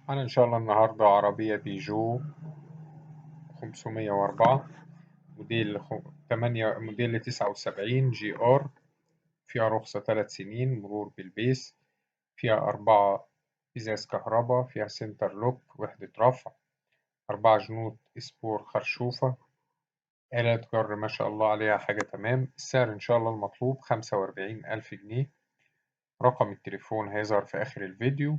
أنا إن شاء الله النهاردة عربية بيجو 504 موديل 79 جي آر، فيها رخصة 3 سنين، مرور بالبيس، فيها 4 إزاز كهرباء، فيها سنتر لوك، وحدة رفع، 4 جنود سبور خرشوفة، آلة جر ما شاء الله عليها حاجة تمام. السعر إن شاء الله المطلوب 45,000 جنيه. رقم التليفون هيظهر في آخر الفيديو.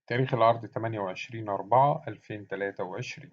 تاريخ العرض 28/4/2023.